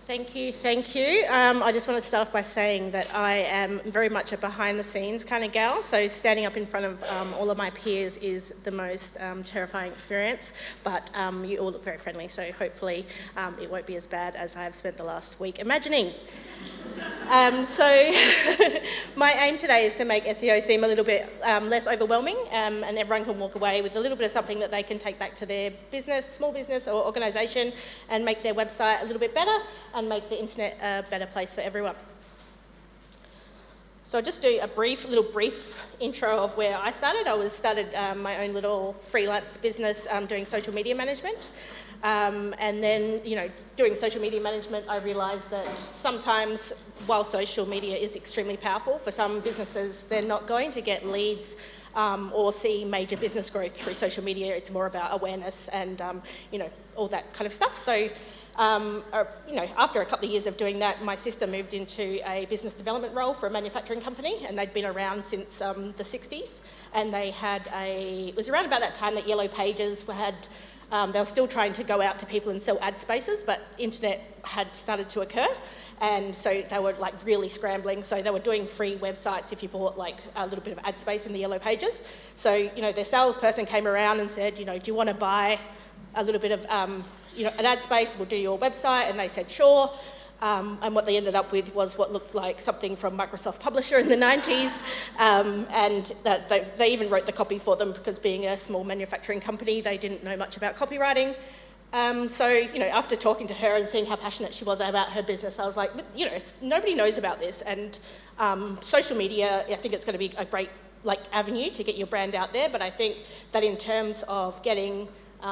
Thank you, thank you. I just want to start off by saying that I am very much a behind-the-scenes kind of gal, so standing up in front of all of my peers is the most terrifying experience, but you all look very friendly, so hopefully it won't be as bad as I have spent the last week imagining. So my aim today is to make SEO seem a little bit less overwhelming, and everyone can walk away with a little bit of something that they can take back to their business, small business or organisation, and make their website a little bit better and make the internet a better place for everyone. So I'll just do a brief intro of where I started. I started my own little freelance business doing social media management. And then, doing social media management, I realised that sometimes, while social media is extremely powerful, for some businesses, they're not going to get leads or see major business growth through social media. It's more about awareness and, all that kind of stuff. So, after a couple of years of doing that, my sister moved into a business development role for a manufacturing company, and they'd been around since the 60s. And they had it was around about that time that Yellow Pages they were still trying to go out to people and sell ad spaces, but internet had started to occur, and so they were really scrambling. So they were doing free websites if you bought a little bit of ad space in the Yellow Pages. So their salesperson came around and said, do you want to buy a little bit of an ad space? We'll do your website. And they said sure. And what they ended up with was what looked like something from Microsoft Publisher in the 90s, and that they even wrote the copy for them because, being a small manufacturing company, they didn't know much about copywriting. So after talking to her and seeing how passionate she was about her business, I was like, nobody knows about this, and social media, I think it's going to be a great avenue to get your brand out there. But I think that in terms of getting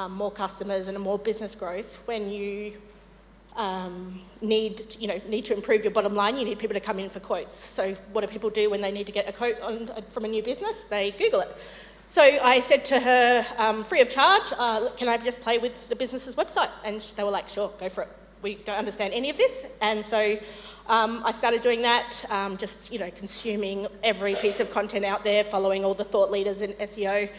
more customers and more business growth, when you need to improve your bottom line, you need people to come in for quotes. So what do people do when they need to get a quote from a new business? They Google it. So I said to her, free of charge, can I just play with the business's website? And they were like, sure, go for it. We don't understand any of this. And so I started doing that, just consuming every piece of content out there, following all the thought leaders in SEO.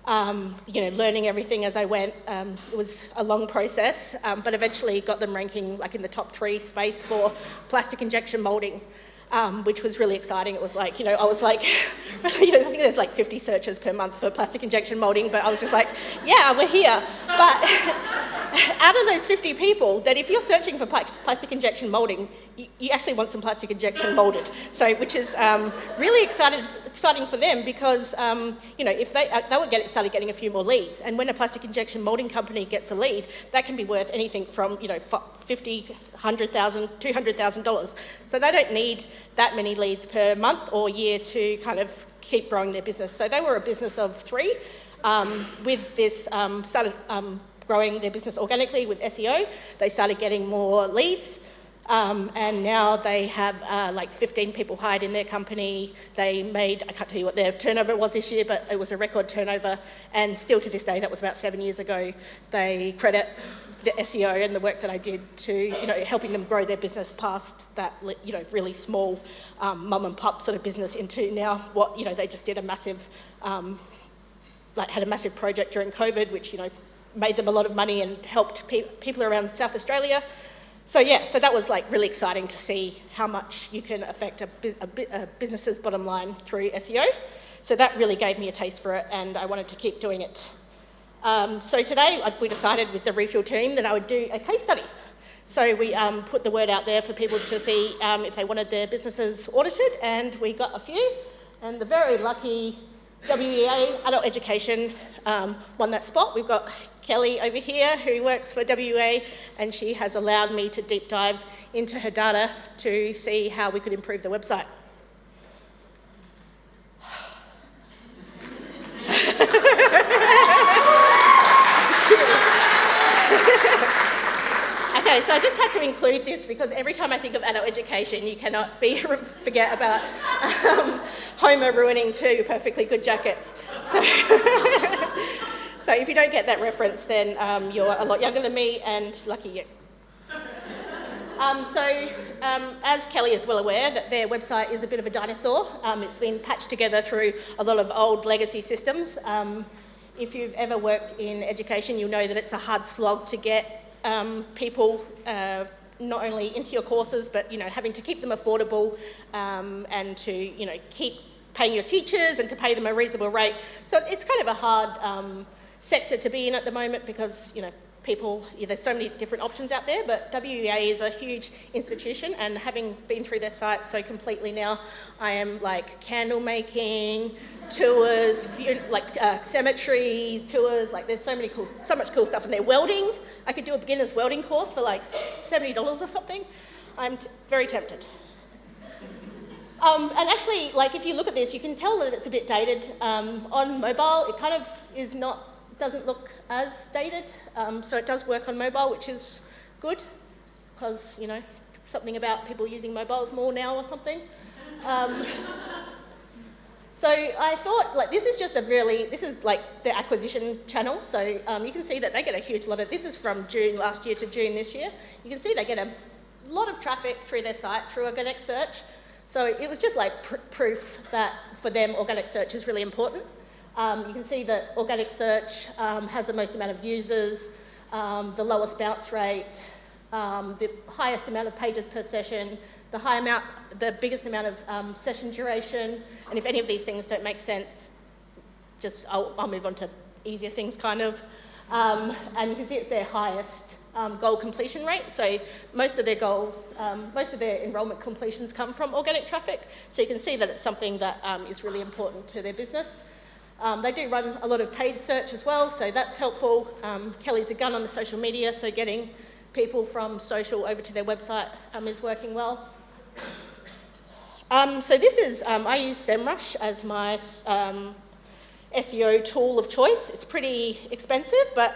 Learning everything as I went. It was a long process, but eventually got them ranking in the top 3 space for plastic injection moulding, which was really exciting. It was I was I think there's 50 searches per month for plastic injection moulding, but I was just yeah, we're here. But out of those 50 people, that if you're searching for plastic injection moulding, you actually want some plastic injection moulded. So, which is really exciting for them because, if they would started getting a few more leads. And when a plastic injection moulding company gets a lead, that can be worth anything from, $50,000, $100,000, $200,000. So they don't need that many leads per month or year to kind of keep growing their business. So they were a business of 3. With this, started growing their business organically with SEO. They started getting more leads. And now they have 15 people hired in their company. They made, I can't tell you what their turnover was this year, but it was a record turnover. And still to this day, that was about 7 years ago, they credit the SEO and the work that I did to, helping them grow their business past that, really small mum and pop sort of business into now what, they just did a massive, had a massive project during COVID, which, made them a lot of money and helped people around South Australia. So so that was really exciting to see how much you can affect a business's bottom line through SEO. So that really gave me a taste for it, and I wanted to keep doing it. So today we decided with the Refuel team that I would do a case study. So we put the word out there for people to see if they wanted their businesses audited, and we got a few. And the very lucky WEA, Adult Education, won that spot. We've got Kelly over here who works for WEA, and she has allowed me to deep dive into her data to see how we could improve the website. Okay, so I just had to include this because every time I think of adult education, you cannot forget about Homer ruining 2 perfectly good jackets. So, so if you don't get that reference, then you're a lot younger than me, and lucky you. As Kelly is well aware, that their website is a bit of a dinosaur. It's been patched together through a lot of old legacy systems. If you've ever worked in education, you'll know that it's a hard slog to get people not only into your courses, but, having to keep them affordable and to, keep paying your teachers and to pay them a reasonable rate. So it's kind of a hard sector to be in at the moment because, people, there's so many different options out there, but WEA is a huge institution, and having been through their site so completely now, I am like candle making, tours, cemetery tours, there's so much cool stuff in there. Welding, I could do a beginner's welding course for like $70 or something. I'm very tempted. And actually, if you look at this, you can tell that it's a bit dated. On mobile, it kind of doesn't look as dated. So it does work on mobile, which is good, because, something about people using mobiles more now or something. So I thought, this is the acquisition channel. So you can see that they get a huge lot of, this is from June last year to June this year. You can see they get a lot of traffic through their site, through organic search. So it was just proof that for them, organic search is really important. You can see that organic search has the most amount of users, the lowest bounce rate, the highest amount of pages per session, the biggest amount of session duration, and if any of these things don't make sense, I'll move on to easier things kind of. And you can see it's their highest goal completion rate. So most of their goals, most of their enrolment completions come from organic traffic. So you can see that it's something that is really important to their business. They do run a lot of paid search as well, so that's helpful. Kelly's a gun on the social media, so getting people from social over to their website is working well. So this is, I use SEMRush as my SEO tool of choice. It's pretty expensive, but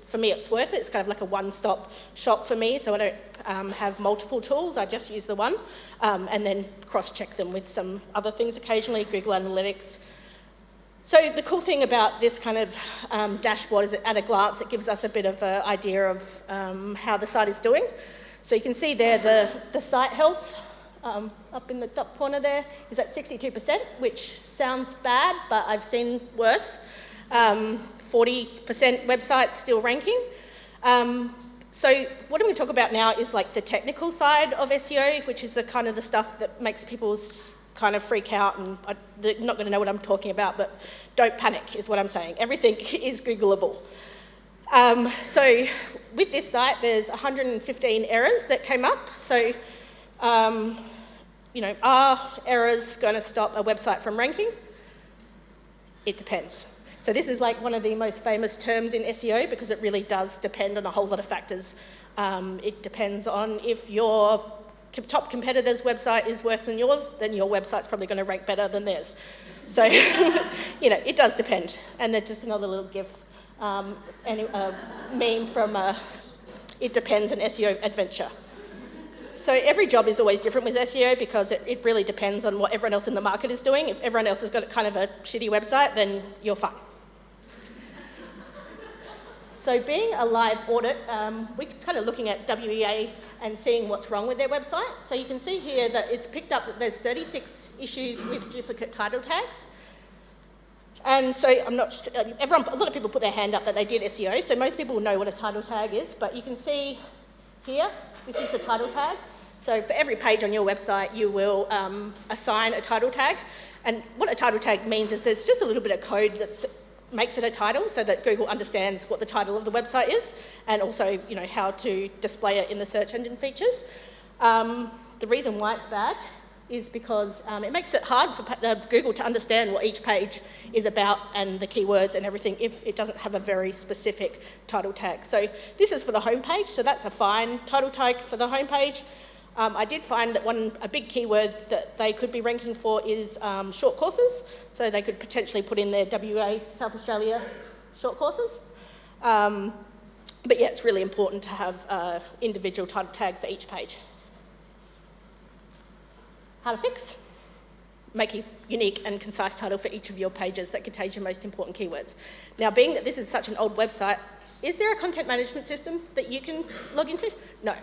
for me it's worth it. It's kind of like a one-stop shop for me, so I don't have multiple tools. I just use the one, and then cross-check them with some other things occasionally, Google Analytics. So the cool thing about this kind of dashboard is that at a glance it gives us a bit of an idea of how the site is doing. So you can see there the site health up in the top corner there is at 62%, which sounds bad, but I've seen worse. 40% websites still ranking. So what I'm going to talk about now is the technical side of SEO, which is the kind of the stuff that makes people's kind of freak out, and they're not going to know what I'm talking about, but don't panic is what I'm saying. Everything is Googleable. So with this site, there's 115 errors that came up. So, are errors going to stop a website from ranking? It depends. So this is one of the most famous terms in SEO because it really does depend on a whole lot of factors. It depends on if your top competitor's website is worse than yours, then your website's probably going to rank better than theirs. So, it does depend. And then just another little GIF, meme from It Depends, an SEO adventure. So every job is always different with SEO because it really depends on what everyone else in the market is doing. If everyone else has got kind of a shitty website, then you're fine. So being a live audit, we're just kind of looking at WEA and seeing what's wrong with their website. So you can see here that it's picked up that there's 36 issues with duplicate title tags. And so a lot of people put their hand up that they did SEO, so most people know what a title tag is, but you can see here, this is the title tag. So for every page on your website, you will assign a title tag. And what a title tag means is there's just a little bit of code that makes it a title so that Google understands what the title of the website is and also, how to display it in the search engine features. The reason why it's bad is because it makes it hard for Google to understand what each page is about and the keywords and everything if it doesn't have a very specific title tag. So this is for the homepage, so that's a fine title tag for the homepage. I did find that a big keyword that they could be ranking for is short courses, so they could potentially put in their WA, South Australia short courses. But yeah, it's really important to have individual title tag for each page. How to fix? Make a unique and concise title for each of your pages that contains your most important keywords. Now, being that this is such an old website, is there a content management system that you can log into? No.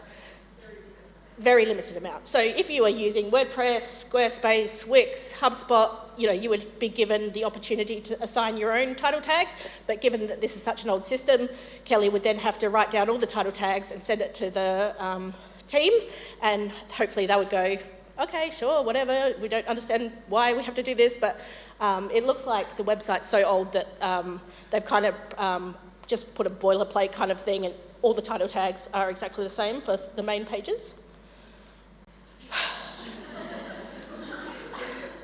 very limited amount. So if you are using WordPress, Squarespace, Wix, HubSpot, you would be given the opportunity to assign your own title tag, but given that this is such an old system, Kelly would then have to write down all the title tags and send it to the team, and hopefully they would go, okay, sure, whatever, we don't understand why we have to do this, but it looks like the website's so old that they've kind of just put a boilerplate kind of thing, and all the title tags are exactly the same for the main pages.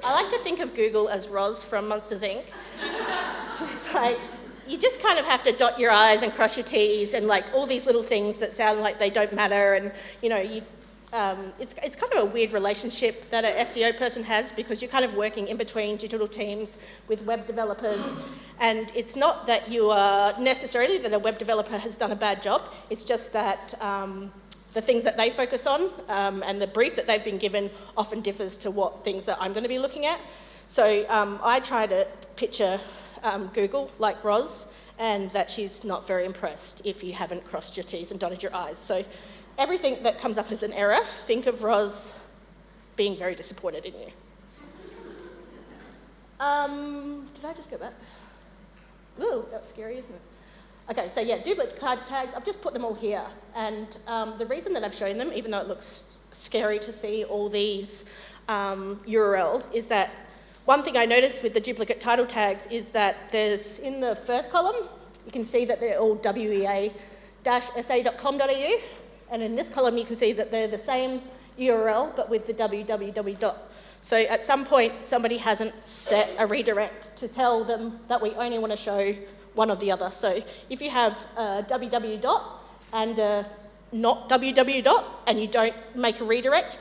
I like to think of Google as Roz from Monsters, Inc. It's like, you just kind of have to dot your I's and cross your T's and like all these little things that sound like they don't matter, and it's kind of a weird relationship that an SEO person has, because you're kind of working in between digital teams with web developers, and it's not that you are necessarily that a web developer has done a bad job, it's just that the things that they focus on and the brief that they've been given often differs to what things that I'm going to be looking at. So I try to picture Google like Roz, and that she's not very impressed if you haven't crossed your T's and dotted your I's. So everything that comes up as an error, think of Roz being very disappointed in you. Did I just go back? Ooh, that's scary, isn't it? Okay, so yeah, duplicate card tags, I've just put them all here. And the reason that I've shown them, even though it looks scary to see all these URLs, is that one thing I noticed with the duplicate title tags is that there's, in the first column, you can see that they're all wea-sa.com.au. And in this column, you can see that they're the same URL, but with the www. So at some point, somebody hasn't set a redirect to tell them that we only want to show one or the other. So if you have a www and a not www and you don't make a redirect,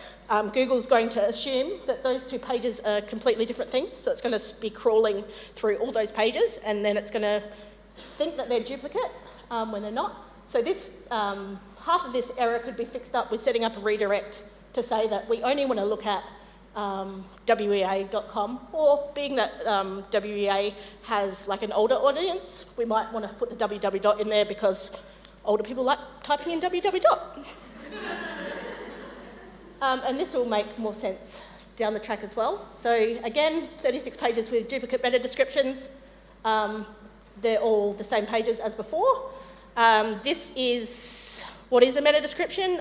Google's going to assume that those two pages are completely different things. So it's going to be crawling through all those pages, and then it's going to think that they're duplicate when they're not. So this half of this error could be fixed up with setting up a redirect to say that we only want to look at wea.com, or being that WEA has like an older audience, we might want to put the www in there because older people like typing in www. And this will make more sense down the track as well. So again, 36 pages with duplicate meta descriptions. They're all the same pages as before. This is what is a meta description.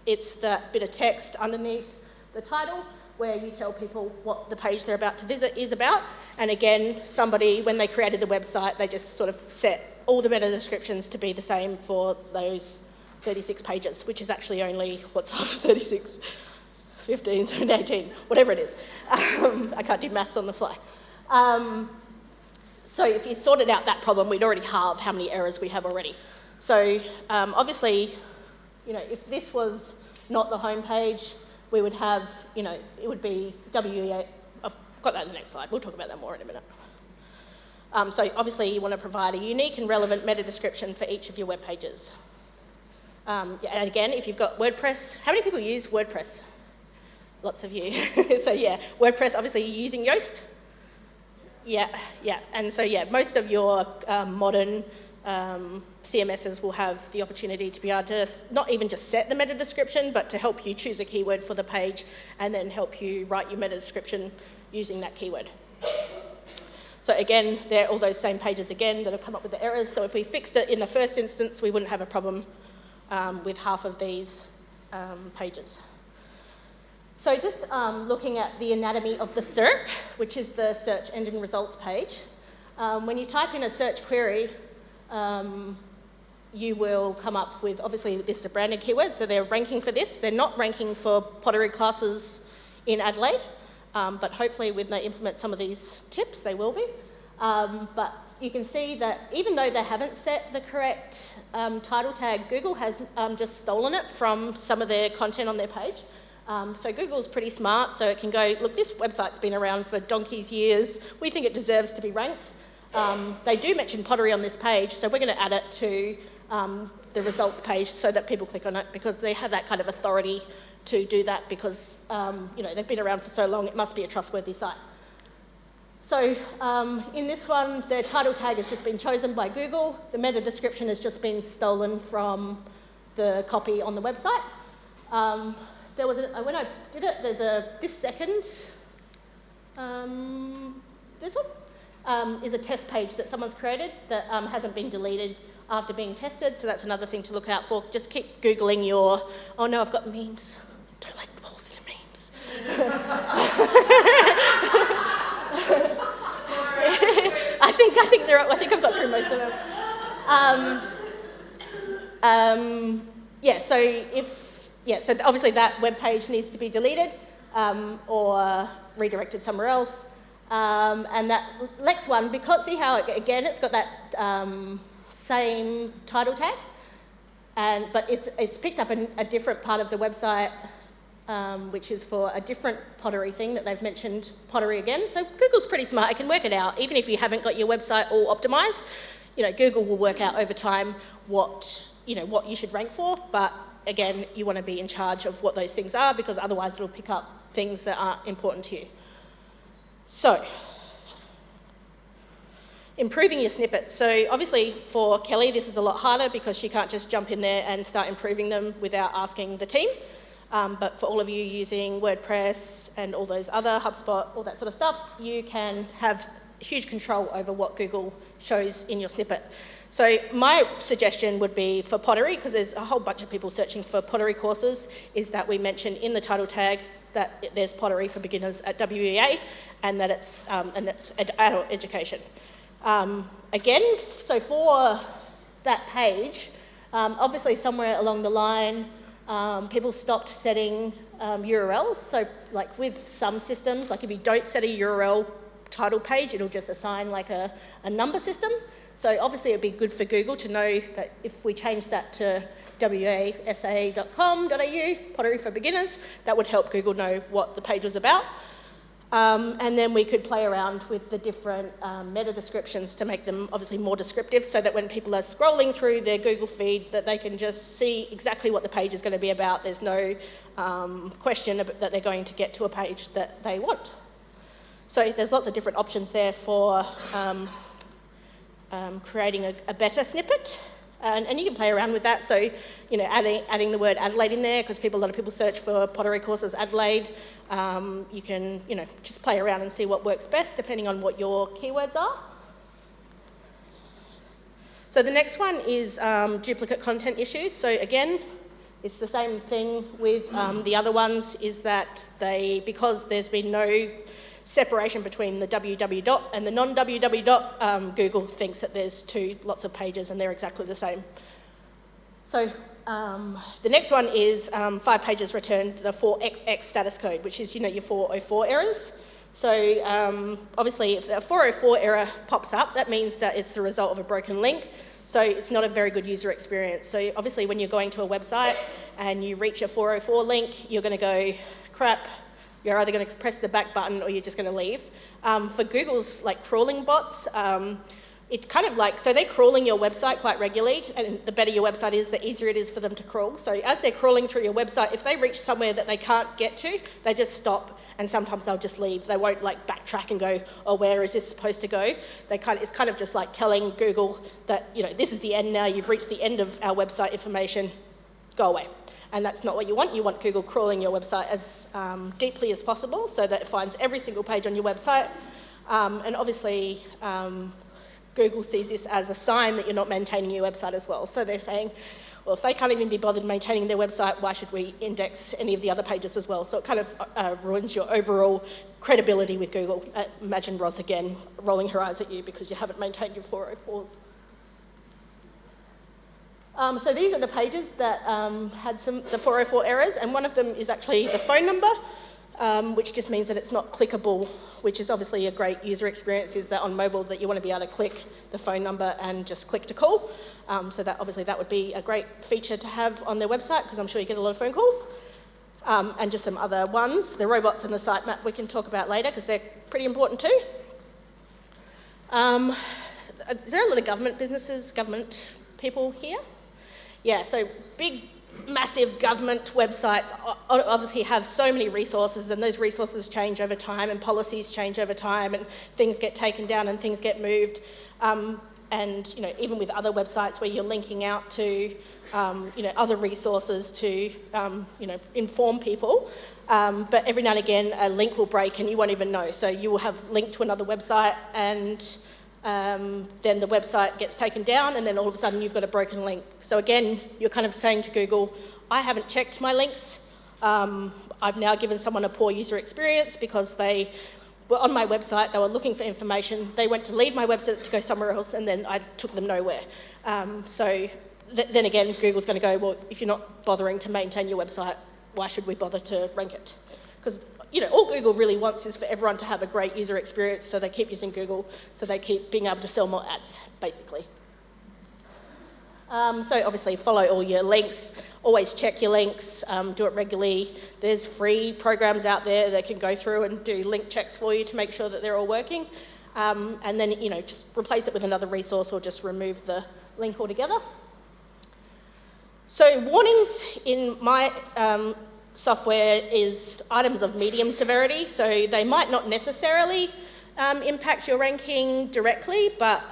It's that bit of text underneath the title where you tell people what the page they're about to visit is about. And again, somebody, when they created the website, they just sort of set all the meta descriptions to be the same for those 36 pages, which is actually only, what's half of 36? 15, 17, 18, whatever it is. I can't do maths on the fly. So if you sorted out that problem, we'd already halve how many errors we have already. So obviously, if this was not the home page, we would have, it would be WEA. I've got that in the next slide. We'll talk about that more in a minute. So obviously you want to provide a unique and relevant meta description for each of your web pages. And again, if you've got WordPress, how many people use WordPress? Lots of you. So yeah, WordPress, obviously you're using Yoast. Yeah. And so yeah, most of your modern CMSs will have the opportunity to be able to not even just set the meta description, but to help you choose a keyword for the page and then help you write your meta description using that keyword. So again, they're all those same pages again that have come up with the errors. So if we fixed it in the first instance, we wouldn't have a problem with half of these pages. So just looking at the anatomy of the SERP, which is the search engine results page, when you type in a search query, you will come up with, obviously this is a branded keyword, so they're ranking for this. They're not ranking for pottery classes in Adelaide, but hopefully when they implement some of these tips, they will be. But you can see that even though they haven't set the correct title tag, Google has just stolen it from some of their content on their page. So Google's pretty smart, so it can go, look, this website's been around for donkey's years. We think it deserves to be ranked. They do mention pottery on this page, so we're going to add it to the results page so that people click on it, because they have that kind of authority to do that, because they've been around for so long, it must be a trustworthy site. So in this one, the title tag has just been chosen by Google. The meta description has just been stolen from the copy on the website. There was when I did it, there's this second, this one, is a test page that someone's created that hasn't been deleted after being tested, so that's another thing to look out for. Just keep Googling your, oh no, I've got memes. Don't like the balls into memes. I think I've got through most of them. So obviously that web page needs to be deleted or redirected somewhere else. And that next one, because see how again it's got that same title tag, but it's picked up in a different part of the website, which is for a different pottery thing that they've mentioned pottery again. So Google's pretty smart; it can work it out, even if you haven't got your website all optimized. Google will work out over time what you should rank for, but again, you want to be in charge of what those things are, because otherwise it'll pick up things that aren't important to you. So, improving your snippets. So obviously for Kelly, this is a lot harder because she can't just jump in there and start improving them without asking the team. But for all of you using WordPress and all those other, HubSpot, all that sort of stuff, you can have huge control over what Google shows in your snippet. So my suggestion would be for pottery, because there's a whole bunch of people searching for pottery courses, is that we mention in the title tag that there's pottery for beginners at WEA, and that it's adult education. Again, so for that page, obviously somewhere along the line, people stopped setting URLs. So like with some systems, like if you don't set a URL title page, it'll just assign like a number system. So obviously it'd be good for Google to know that if we change that to wasa.com.au, pottery for beginners, that would help Google know what the page was about. And then we could play around with the different meta descriptions to make them obviously more descriptive, so that when people are scrolling through their Google feed, that they can just see exactly what the page is going to be about. There's no question that they're going to get to a page that they want. So there's lots of different options there for creating a better snippet. And you can play around with that. So, adding the word Adelaide in there, because a lot of people search for pottery courses Adelaide. You can, just play around and see what works best depending on what your keywords are. So the next one is duplicate content issues. So again, it's the same thing with the other ones, is that because there's been no separation between the www dot and the non-www dot, Google thinks that there's lots of pages and they're exactly the same. So the next one is 5 pages returned the 4XX status code, which is your 404 errors. So obviously if a 404 error pops up, that means that it's the result of a broken link. So it's not a very good user experience. So obviously when you're going to a website and you reach a 404 link, you're going to go, crap. You're either going to press the back button or you're just going to leave. For Google's crawling bots, it kind of so they're crawling your website quite regularly, and the better your website is, the easier it is for them to crawl. So as they're crawling through your website, if they reach somewhere that they can't get to, they just stop, and sometimes they'll just leave. They won't backtrack and go, oh, where is this supposed to go? It's kind of just like telling Google that, this is the end now, you've reached the end of our website information, go away. And that's not what you want. You want Google crawling your website as deeply as possible so that it finds every single page on your website. And obviously, Google sees this as a sign that you're not maintaining your website as well. So they're saying, well, if they can't even be bothered maintaining their website, why should we index any of the other pages as well? So it kind of ruins your overall credibility with Google. Imagine Roz again rolling her eyes at you because you haven't maintained your 404s. So these are the pages that had the 404 errors, and one of them is actually the phone number, which just means that it's not clickable, which is obviously a great user experience, is that on mobile that you want to be able to click the phone number and just click to call. So that obviously that would be a great feature to have on their website, because I'm sure you get a lot of phone calls. And just some other ones, the robots and the sitemap we can talk about later, because they're pretty important too. Is there a lot of government people here? Yeah, so big, massive government websites obviously have so many resources, and those resources change over time, and policies change over time, and things get taken down and things get moved. and even with other websites where you're linking out to other resources to inform people, but every now and again a link will break and you won't even know. So you will have linked to another website and then the website gets taken down and then all of a sudden you've got a broken link. So again, you're kind of saying to Google, I haven't checked my links. I've now given someone a poor user experience because they were on my website, they were looking for information, they went to leave my website to go somewhere else and then I took them nowhere. Then again, Google's going to go, well, if you're not bothering to maintain your website, why should we bother to rank it? Because all Google really wants is for everyone to have a great user experience, so they keep using Google, so they keep being able to sell more ads, basically. So obviously follow all your links, always check your links, do it regularly. There's free programs out there that can go through and do link checks for you to make sure that they're all working. And then, just replace it with another resource or just remove the link altogether. So warnings in my software is items of medium severity, so they might not necessarily impact your ranking directly, but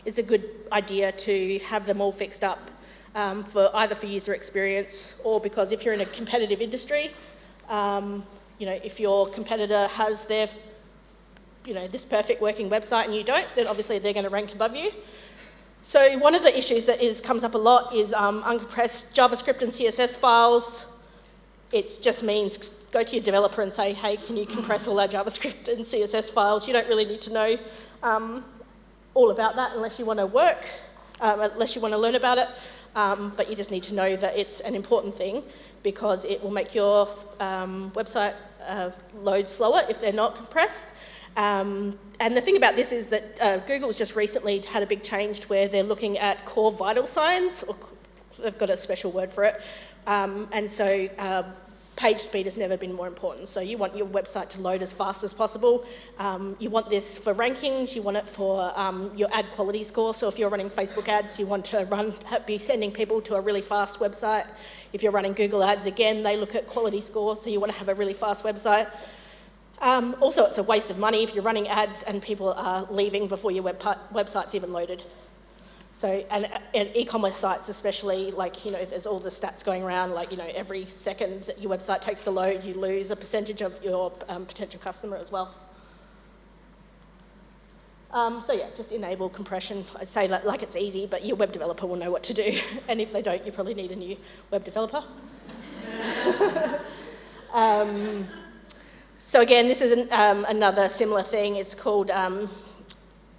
it's a good idea to have them all fixed up for either for user experience or because if you're in a competitive industry, if your competitor has their, this perfect working website and you don't, then obviously they're going to rank above you. So one of the issues that comes up a lot is uncompressed JavaScript and CSS files. It just means go to your developer and say, hey, can you compress all our JavaScript and CSS files? You don't really need to know all about that unless you want to unless you want to learn about it. But you just need to know that it's an important thing because it will make your website load slower if they're not compressed. And the thing about this is that Google's just recently had a big change where they're looking at core vital signs, or they've got a special word for it, and so page speed has never been more important. So you want your website to load as fast as possible. You want this for rankings, you want it for your ad quality score. So if you're running Facebook ads, you want to be sending people to a really fast website. If you're running Google ads, again, they look at quality score, so you want to have a really fast website. Also, it's a waste of money if you're running ads and people are leaving before your website's even loaded. So, and e-commerce sites especially, there's all the stats going around, every second that your website takes to load, you lose a percentage of your potential customer as well. So yeah, just enable compression. I say that like it's easy, but your web developer will know what to do. And if they don't, you probably need a new web developer. So again, this is another similar thing. It's called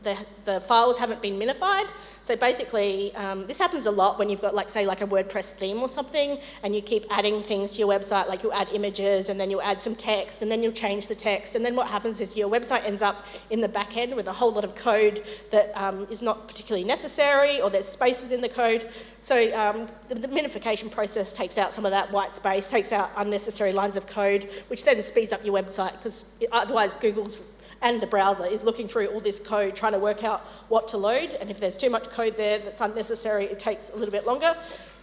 the files haven't been minified. So basically, this happens a lot when you've got, a WordPress theme or something, and you keep adding things to your website, like you'll add images, and then you'll add some text, and then you'll change the text, and then what happens is your website ends up in the back end with a whole lot of code that is not particularly necessary, or there's spaces in the code. So the minification process takes out some of that white space, takes out unnecessary lines of code, which then speeds up your website, because otherwise Google's and the browser is looking through all this code, trying to work out what to load, and if there's too much code there that's unnecessary, it takes a little bit longer.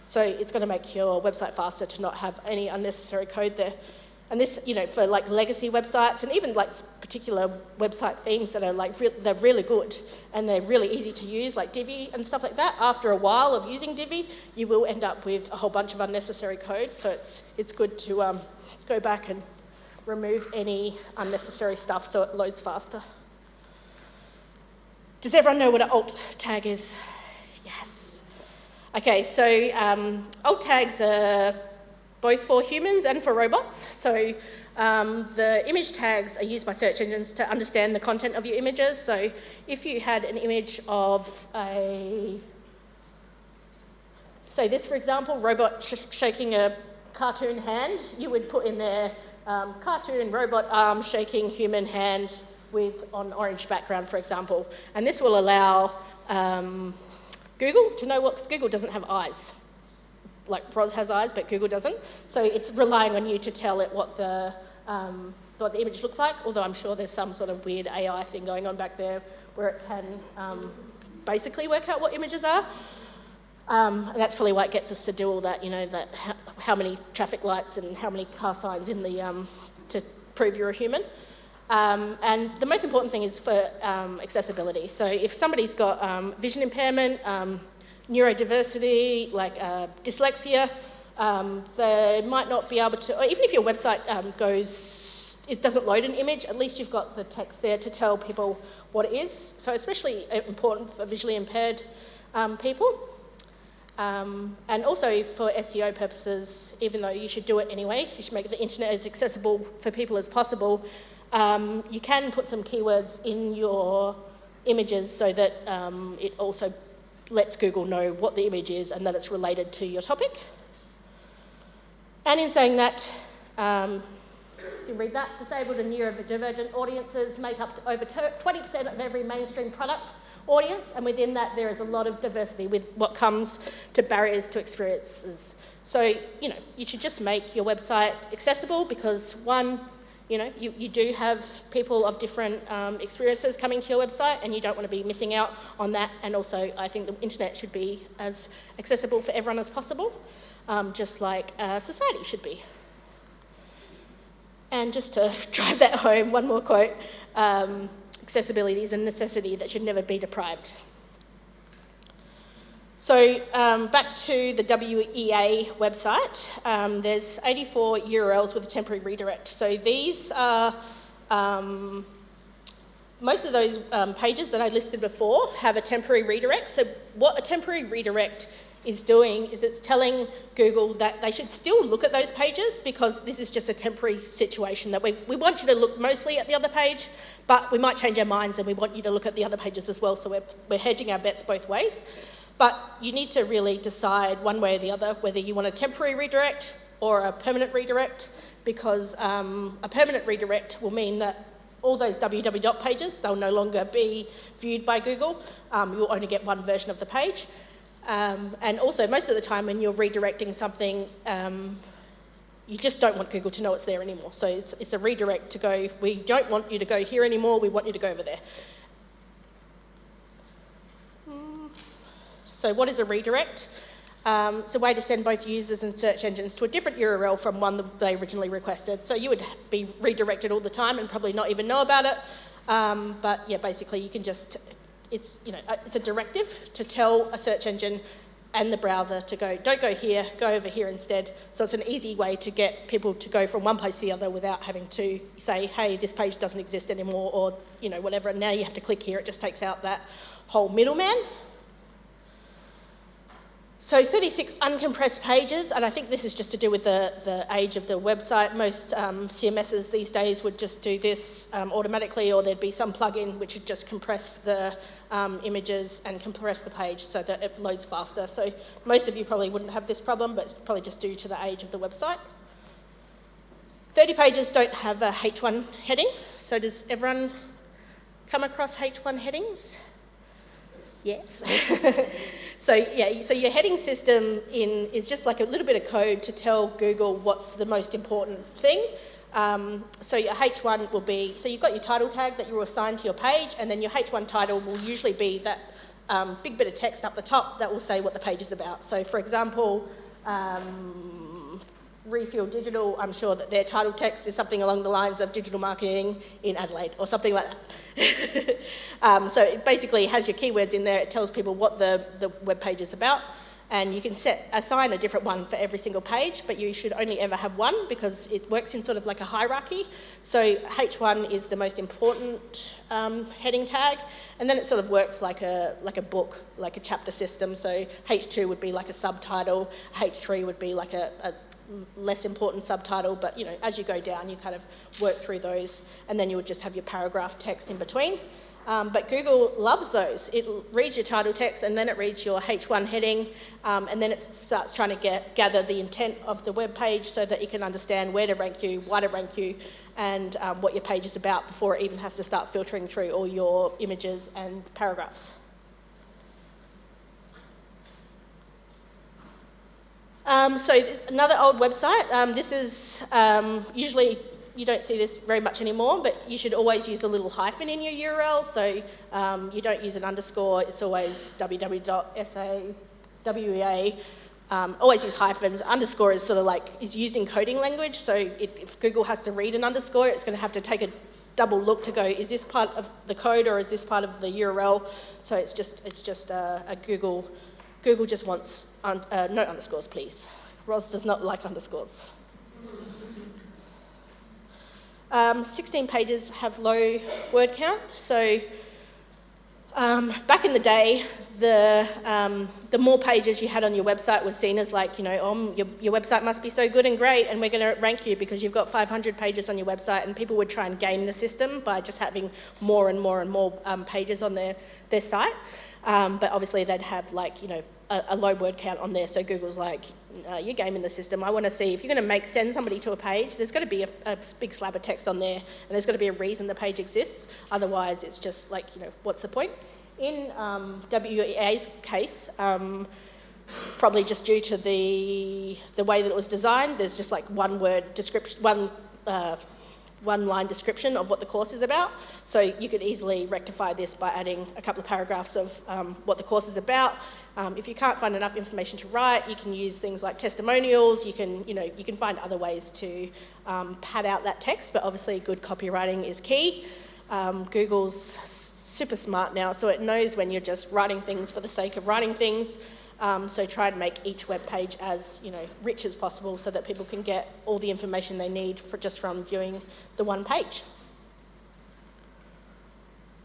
So it's going to make your website faster to not have any unnecessary code there. And this, for legacy websites and even particular website themes that are they're really good and they're really easy to use, like Divi and stuff like that. After a while of using Divi, you will end up with a whole bunch of unnecessary code. So it's good to go back and remove any unnecessary stuff so it loads faster. Does everyone know what an alt tag is? Yes. Okay, so alt tags are both for humans and for robots. So the image tags are used by search engines to understand the content of your images. So if you had an image of say this, for example, robot shaking a cartoon hand, you would put in there cartoon robot arm shaking human hand on orange background, for example. And this will allow Google to know what, because Google doesn't have eyes. Like Bros has eyes, but Google doesn't. So it's relying on you to tell it what the image looks like, although I'm sure there's some sort of weird AI thing going on back there where it can basically work out what images are. And that's probably why it gets us to do all that, that how many traffic lights and how many car signs in the, to prove you're a human. And the most important thing is for accessibility. So if somebody's got vision impairment, neurodiversity, like dyslexia, they might not be able to, or even if your website doesn't load an image, at least you've got the text there to tell people what it is. So especially important for visually impaired people. And also for SEO purposes, even though you should do it anyway, you should make the internet as accessible for people as possible. You can put some keywords in your images so that it also lets Google know what the image is and that it's related to your topic. And in saying that, you read that, disabled and neurodivergent audiences make up to over 20% of every mainstream product audience, and within that there is a lot of diversity with what comes to barriers to experiences. So, you should just make your website accessible because one, you do have people of different experiences coming to your website and you don't want to be missing out on that. And also, I think the internet should be as accessible for everyone as possible, just like society should be. And just to drive that home, one more quote, accessibility is a necessity that should never be deprived. So back to the WEA website, there's 84 URLs with a temporary redirect. So these are, most of those pages that I listed before have a temporary redirect. So what a temporary redirect is doing is it's telling Google that they should still look at those pages because this is just a temporary situation that we want you to look mostly at the other page, but we might change our minds and we want you to look at the other pages as well, so we're hedging our bets both ways. But you need to really decide one way or the other whether you want a temporary redirect or a permanent redirect, because a permanent redirect will mean that all those www pages, they'll no longer be viewed by Google. You'll only get one version of the page. And also, most of the time when you're redirecting something, you just don't want Google to know it's there anymore. So it's a redirect to go, we don't want you to go here anymore, we want you to go over there. So what is a redirect? It's a way to send both users and search engines to a different URL from one that they originally requested. So you would be redirected all the time and probably not even know about it. But yeah, basically you can just, it's a directive to tell a search engine and the browser to go, don't go here, go over here instead. So it's an easy way to get people to go from one place to the other without having to say, hey, this page doesn't exist anymore, or whatever, and now you have to click here. It just takes out that whole middleman. So 36 uncompressed pages, and I think this is just to do with the age of the website. Most CMSs these days would just do this automatically, or there'd be some plugin which would just compress the images and compress the page so that it loads faster. So most of you probably wouldn't have this problem, but it's probably just due to the age of the website. 30 pages don't have a H1 heading. So does everyone come across H1 headings? Yes. So your heading system is just like a little bit of code to tell Google what's the most important thing. So your H1 will be, so you've got your title tag that you will assign to your page, and then your H1 title will usually be that big bit of text up the top that will say what the page is about. So for example, Refuel Digital, I'm sure that their title text is something along the lines of digital marketing in Adelaide or something like that. So it basically has your keywords in there. It tells people what the web page is about, and you can assign a different one for every single page, but you should only ever have one because it works in sort of like a hierarchy. So H1 is the most important heading tag, and then it sort of works like a book, like a chapter system. So H2 would be like a subtitle, H3 would be like a less important subtitle, but as you go down you kind of work through those, and then you would just have your paragraph text in between. But Google loves those. It reads your title text and then it reads your H1 heading, and then it starts trying to gather the intent of the web page so that it can understand where to rank you, why to rank you, and what your page is about before it even has to start filtering through all your images and paragraphs. So another old website, this is usually, you don't see this very much anymore, but you should always use a little hyphen in your URL. So you don't use an underscore, it's always www.SAWEA. Always use hyphens. Underscore is sort of like, is used in coding language. So if Google has to read an underscore, it's going to have to take double look to go, is this part of the code or is this part of the URL? So it's just a Google just wants no underscores, please. Roz does not like underscores. 16 pages have low word count. So back in the day, the more pages you had on your website was seen as like, your website must be so good and great and we're going to rank you because you've got 500 pages on your website, and people would try and game the system by just having more and more and more pages on their site. But obviously they'd have like, a low word count on there. So Google's like, you're gaming the system. I want to see if you're going to send somebody to a page, there's got to be a big slab of text on there, and there's got to be a reason the page exists. Otherwise, it's just like, what's the point? In WEA's case, probably just due to the way that it was designed, there's just like one word description, one line description of what the course is about. So you could easily rectify this by adding a couple of paragraphs of what the course is about. If you can't find enough information to write, you can use things like testimonials. You can find other ways to pad out that text, but obviously good copywriting is key. Google's super smart now, so it knows when you're just writing things for the sake of writing things. So try and make each web page as rich as possible so that people can get all the information they need just from viewing the one page.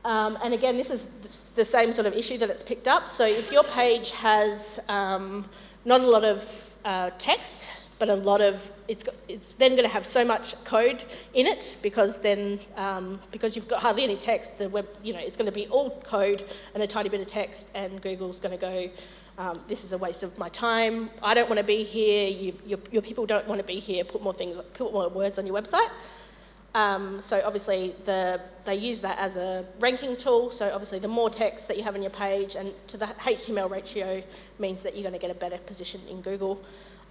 And again, this is the same sort of issue that it's picked up. So if your page has not a lot of text, but a lot of, it's then going to have so much code in it because you've got hardly any text, the web, it's going to be all code and a tiny bit of text, and Google's going to go, this is a waste of my time. I don't want to be here. Your people don't want to be here. Put more words on your website. So obviously they use that as a ranking tool. So obviously the more text that you have on your page and to the HTML ratio means that you're going to get a better position in Google.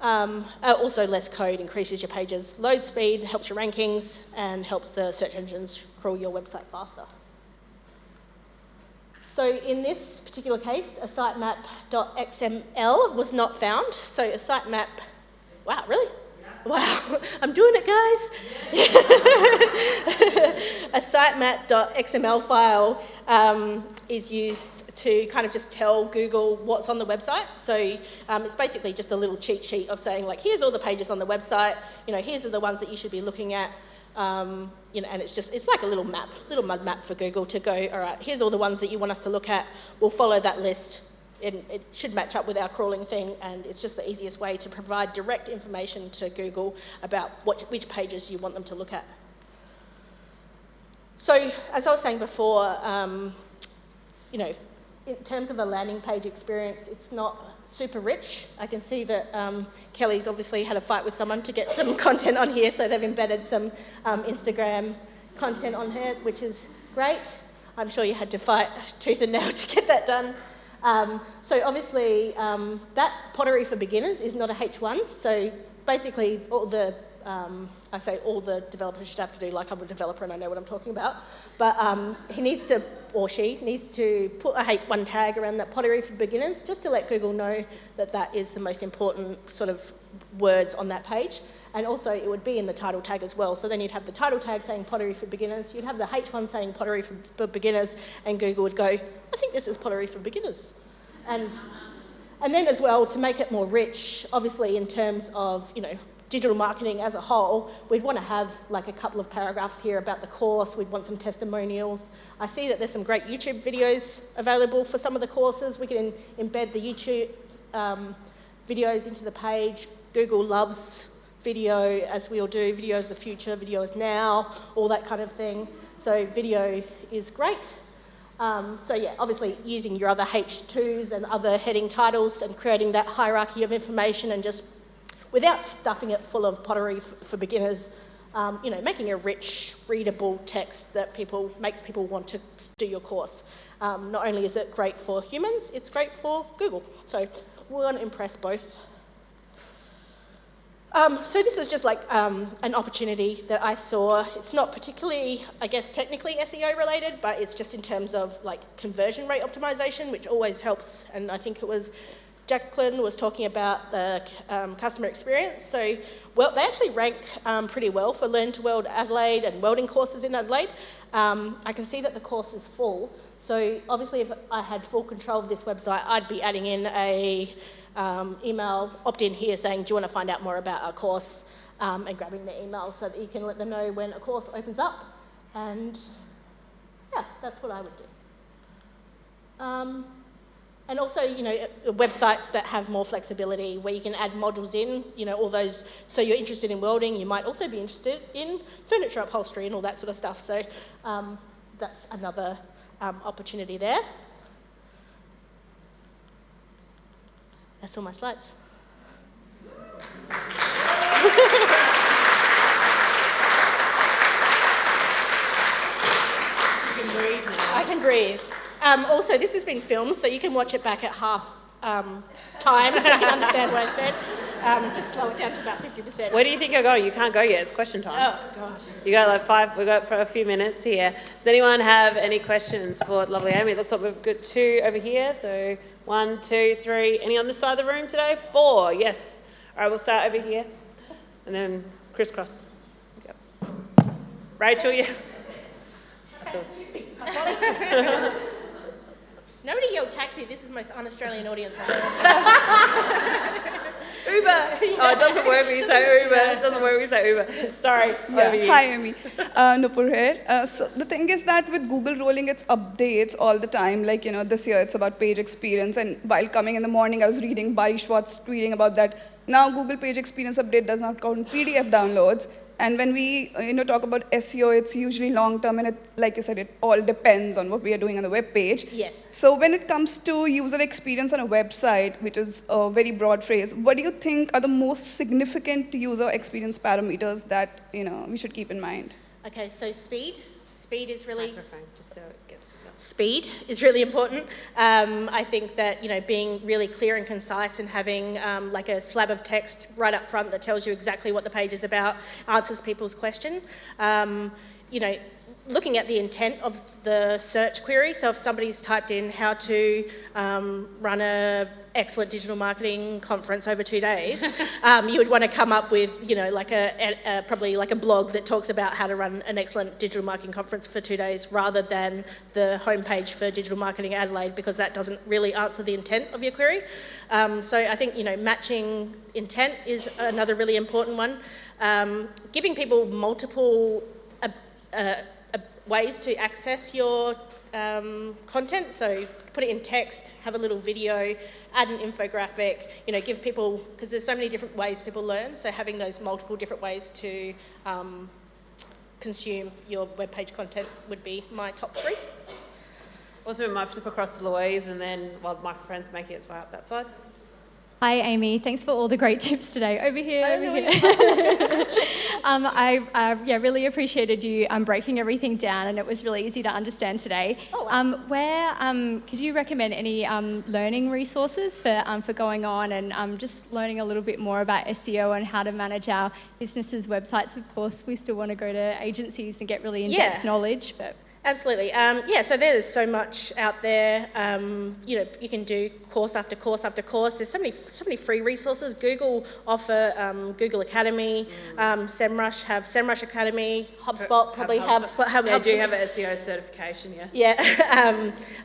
Also less code increases your page's load speed, helps your rankings, and helps the search engines crawl your website faster. So in this particular case, a sitemap.xml was not found. So a sitemap, wow, really? Wow, I'm doing it, guys. A sitemap.xml file is used to kind of just tell Google what's on the website. So it's basically just a little cheat sheet of saying, like, here's all the pages on the website. Here's the ones that you should be looking at. And it's like a little mud map for Google to go, all right, here's all the ones that you want us to look at. We'll follow that list. It should match up with our crawling thing, and it's just the easiest way to provide direct information to Google about which pages you want them to look at. So, as I was saying before, in terms of a landing page experience, it's not super rich. I can see that Kelly's obviously had a fight with someone to get some content on here, so they've embedded some Instagram content on here, which is great. I'm sure you had to fight tooth and nail to get that done. So obviously that pottery for beginners is not a H1, so basically all the developers should have to do, like I'm a developer and I know what I'm talking about, but he needs to, or she needs to put a H1 tag around that pottery for beginners just to let Google know that that is the most important sort of words on that page. And also it would be in the title tag as well. So then you'd have the title tag saying pottery for beginners, you'd have the H1 saying pottery for beginners, and Google would go, I think this is pottery for beginners. And then as well, to make it more rich, obviously in terms of, digital marketing as a whole, we'd want to have like a couple of paragraphs here about the course. We'd want some testimonials. I see that there's some great YouTube videos available for some of the courses. We can embed the YouTube videos into the page. Google loves video, as we all do. Video is the future, video is now, all that kind of thing. So video is great. So yeah, obviously using your other H2s and other heading titles and creating that hierarchy of information, and just without stuffing it full of pottery for beginners, making a rich, readable text that makes people want to do your course. Not only is it great for humans, it's great for Google. So we want to impress both. So this is just like an opportunity that I saw. It's not particularly, I guess, technically SEO related, but it's just in terms of like conversion rate optimization, which always helps. And I think it was Jacqueline was talking about the customer experience. So, well, they actually rank pretty well for Learn to Weld Adelaide and welding courses in Adelaide. I can see that the course is full. So obviously if I had full control of this website, I'd be adding in a email opt-in here saying, do you want to find out more about our course? And grabbing the email so that you can let them know when a course opens up. And yeah, that's what I would do. And also, websites that have more flexibility where you can add modules in, all those, so you're interested in welding, you might also be interested in furniture upholstery and all that sort of stuff. So that's another opportunity there. That's all my slides. You can breathe now. I can breathe. Also, this has been filmed, so you can watch it back at half time so you can understand what I said. Just slow it down to about 50%. Where do you think you're going? You can't go yet. It's question time. Oh, God. You got like 5. We've got a few minutes here. Does anyone have any questions for lovely Amy? It looks like we've got 2 over here. So 1, 2, 3. Any on this side of the room today? 4. Yes. All right, we'll start over here. And then crisscross. Yep. Rachel, yeah. Nobody yelled taxi. This is the most un-Australian audience I've ever Uber. Oh, it doesn't work when you say Uber. It doesn't work when you say Uber. Sorry. Yeah. Hi, Amy. Nupur here. So the thing is that with Google rolling its updates all the time, like, this year it's about page experience. And while coming in the morning, I was reading Barry Schwartz tweeting about that. Now Google page experience update does not count PDF downloads. And when we talk about SEO, it's usually long-term, and it, like you said, it all depends on what we are doing on the web page. Yes. So when it comes to user experience on a website, which is a very broad phrase, what do you think are the most significant user experience parameters that we should keep in mind? Okay, so speed. Speed is really... Microphone, just so it gets... Speed is really important. I think that being really clear and concise and having like a slab of text right up front that tells you exactly what the page is about, answers people's question. Looking at the intent of the search query. So if somebody's typed in how to run a excellent digital marketing conference over 2 days, you would want to come up with, like probably like a blog that talks about how to run an excellent digital marketing conference for 2 days rather than the homepage for Digital Marketing Adelaide, because that doesn't really answer the intent of your query. So I think, matching intent is another really important one. Giving people multiple ways to access your content, so put it in text, have a little video, add an infographic, give people, because there's so many different ways people learn, so having those multiple different ways to consume your web page content would be my top 3. Also, we might flip across to Louise, and then while the microphone's making its way up that side. Hi, Amy. Thanks for all the great tips today. Over here. I really appreciated you breaking everything down, and it was really easy to understand today. Oh, wow. Could you recommend any learning resources for going on and just learning a little bit more about SEO and how to manage our businesses' websites? Of course, we still want to go to agencies and get really in-depth knowledge, but... Absolutely. So there's so much out there. You can do course after course after course. There's so many free resources. Google offer Google Academy. SEMRush have SEMRush Academy. HubSpot probably have HubSpot. They do have an SEO certification, yes. Yeah.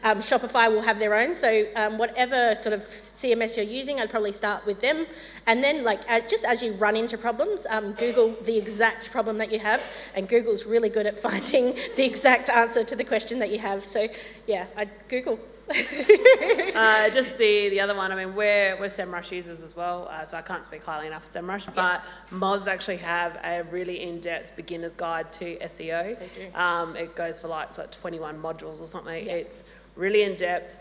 Shopify will have their own. So whatever sort of CMS you're using, I'd probably start with them. And then, just as you run into problems, Google the exact problem that you have, and Google's really good at finding the exact answer to the question that you have. So, yeah, I'd Google. Just the other one, we're SEMRush users as well, so I can't speak highly enough of SEMRush, but Moz actually have a really in-depth beginner's guide to SEO. They do. It goes for like 21 modules or something. Yeah. It's really in-depth.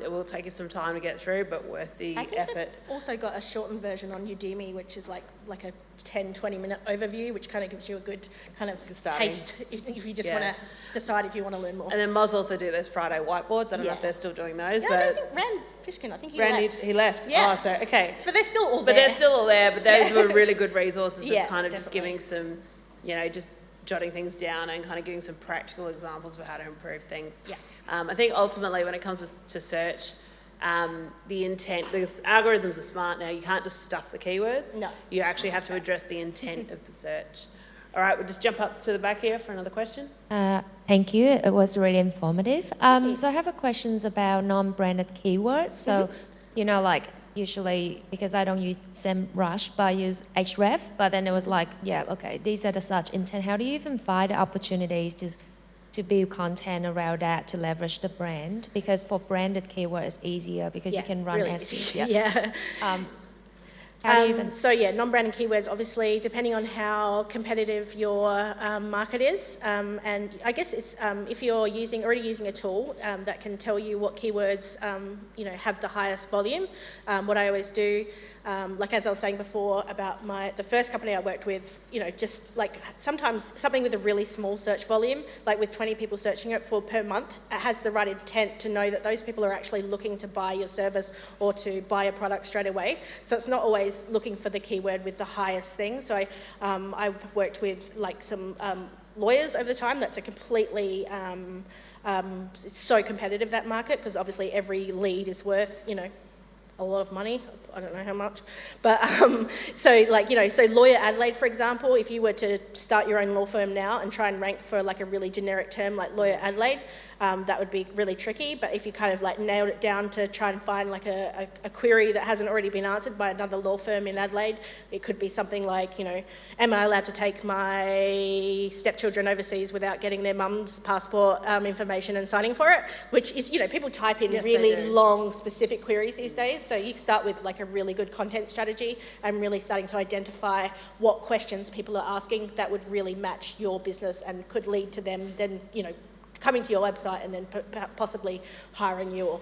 It will take you some time to get through, but worth the effort. I think they've also got a shortened version on Udemy, which is like a 10-20 minute overview, which kind of gives you a good kind of taste if you just want to decide if you want to learn more. And then Moz also do those Friday whiteboards. I don't know if they're still doing those. Yeah, but I think Rand Fishkin, I think he left. He left. Yeah. Oh, so, okay. But they're still all there. But they're still all there, but those were really good resources of kind of definitely. just giving some, just jotting things down and kind of giving some practical examples for how to improve things. Yeah. I think ultimately when it comes to search, the intent, because algorithms are smart now, you can't just stuff the keywords. No. You actually have to address the intent of the search. All right, we'll just jump up to the back here for another question. Thank you. It was really informative. So I have a questions about non-branded keywords. So, like usually, because I don't use SEMRush, but I use Href, but then it was like, yeah, okay, these are the search intent. How do you even find opportunities to build content around that to leverage the brand? Because for branded keywords, it's easier because you can run really. SEO. Yeah. How do you even... So yeah, non-branded keywords, obviously, depending on how competitive your market is, and I guess it's if you're already using a tool that can tell you what keywords have the highest volume. What I always do, like as I was saying before about the first company I worked with, just like sometimes something with a really small search volume, like with 20 people searching it per month, it has the right intent to know that those people are actually looking to buy your service or to buy a product straight away. So it's not always looking for the keyword with the highest thing. So I've worked with like some lawyers over the time. That's a completely, it's so competitive, that market, because obviously every lead is worth, a lot of money. I don't know how much, but so Lawyer Adelaide, for example, if you were to start your own law firm now and try and rank for like a really generic term like Lawyer Adelaide, that would be really tricky. But if you kind of like nailed it down to try and find like a query that hasn't already been answered by another law firm in Adelaide, it could be something like, am I allowed to take my stepchildren overseas without getting their mum's passport information and signing for it? Which is, people type in really long specific queries these days. So you start with like a really good content strategy and really starting to identify what questions people are asking that would really match your business and could lead to them then, coming to your website and then possibly hiring you or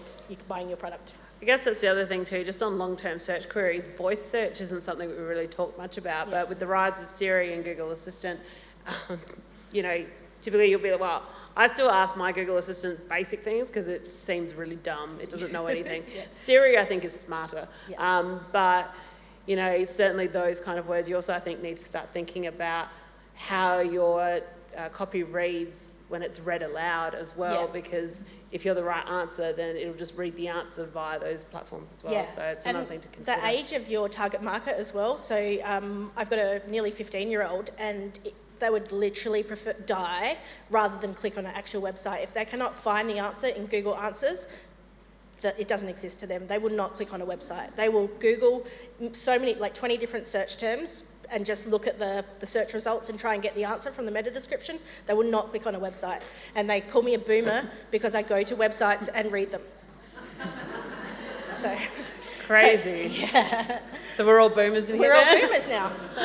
buying your product. I guess that's the other thing too, just on long-term search queries, voice search isn't something we really talk much about, but with the rise of Siri and Google Assistant, typically you'll be like, well, I still ask my Google Assistant basic things because it seems really dumb. It doesn't know anything. Siri, I think, is smarter. But, certainly those kind of words, you also, I think, need to start thinking about how your copy reads when it's read aloud as well, because if you're the right answer, then it'll just read the answer via those platforms as well. So it's another thing to consider. The age of your target market as well. So I've got a nearly 15-year-old and they would literally prefer die rather than click on an actual website. If they cannot find the answer in Google Answers, that it doesn't exist to them. They will not click on a website. They will Google so many, like 20 different search terms and just look at the search results and try and get the answer from the meta description. They will not click on a website. And they call me a boomer because I go to websites and read them. So crazy. So we're all boomers in here. We're all boomers now. So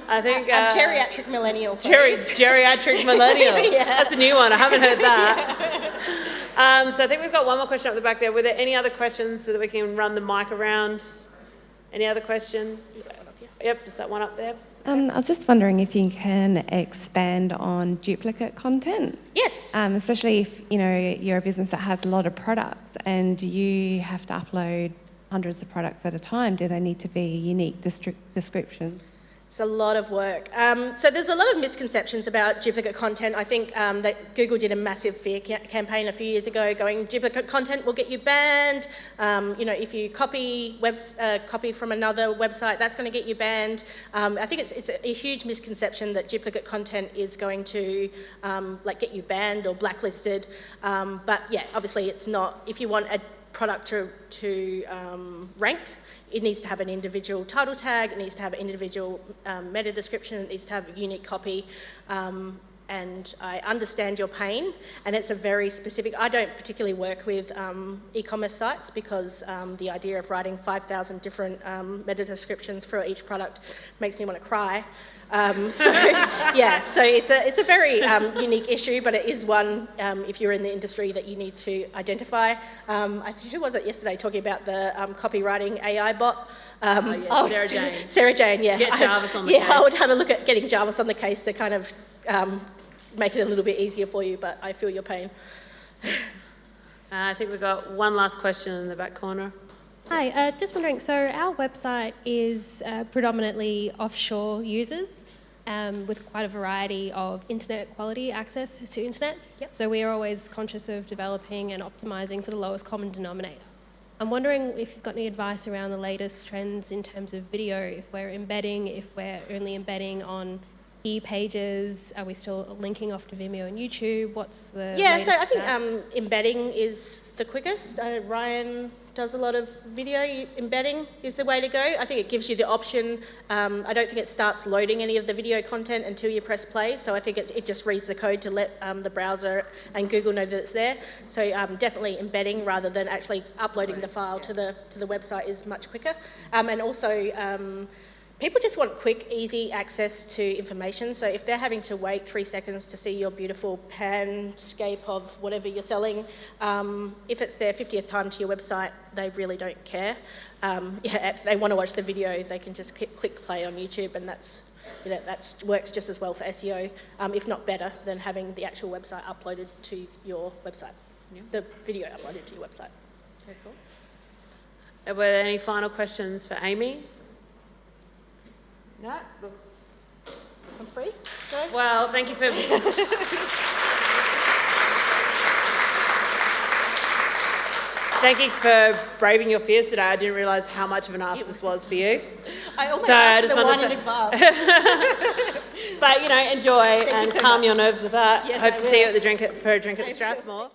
I think a geriatric millennial. Geriatric millennial. That's a new one. I haven't heard that. So I think we've got one more question up the back there. Were there any other questions so that we can run the mic around? Any other questions? Yep, just that one up there. I was just wondering if you can expand on duplicate content. Yes. Especially if you're a business that has a lot of products and you have to upload hundreds of products at a time. Do they need to be unique descriptions? It's a lot of work. So there's a lot of misconceptions about duplicate content. I think that Google did a massive fear campaign a few years ago going, duplicate content will get you banned. If you copy from another website, that's going to get you banned. I think it's a huge misconception that duplicate content is going to get you banned or blacklisted. But yeah, obviously it's not. If you want a product to rank, it needs to have an individual title tag, it needs to have an individual meta description, it needs to have a unique copy. And I understand your pain, and it's a very specific. I don't particularly work with e-commerce sites because the idea of writing 5,000 different meta descriptions for each product makes me want to cry. So it's a very unique issue, but it is one, if you're in the industry, that you need to identify. Who was it yesterday talking about the copywriting AI bot? Sarah Jane. Sarah Jane, yeah. Get Jarvis on the case. Yeah, I would have a look at getting Jarvis on the case to kind of make it a little bit easier for you, but I feel your pain. I think we've got one last question in the back corner. Hi, just wondering, so our website is predominantly offshore users with quite a variety of internet quality access to internet. Yep. So we are always conscious of developing and optimising for the lowest common denominator. I'm wondering if you've got any advice around the latest trends in terms of video, if we're only embedding on e-pages, are we still linking off to Vimeo and YouTube? What's the latest so I think with that? embedding is the quickest. Ryan does a lot of video. Embedding is the way to go. I think it gives you the option. I don't think it starts loading any of the video content until you press play, so I think it just reads the code to let the browser and Google know that it's there. So definitely embedding rather than actually uploading the file to the website is much quicker. And also, people just want quick, easy access to information. So if they're having to wait 3 seconds to see your beautiful panscape of whatever you're selling, if it's their 50th time to your website, they really don't care. If they want to watch the video, they can just click play on YouTube, and that works just as well for SEO, if not better than having the actual website uploaded to your website. Yeah. The video uploaded to your website. Very cool. Were there any final questions for Amy? No, looks... I'm free? Go. Well, thank you for... Thank you for braving your fears today. I didn't realise how much of an ask this was for you. I almost asked the wine in advance. But, enjoy and so calm much. your nerves with that. Yes, Hope I to will. see you at the drink at Strathmore.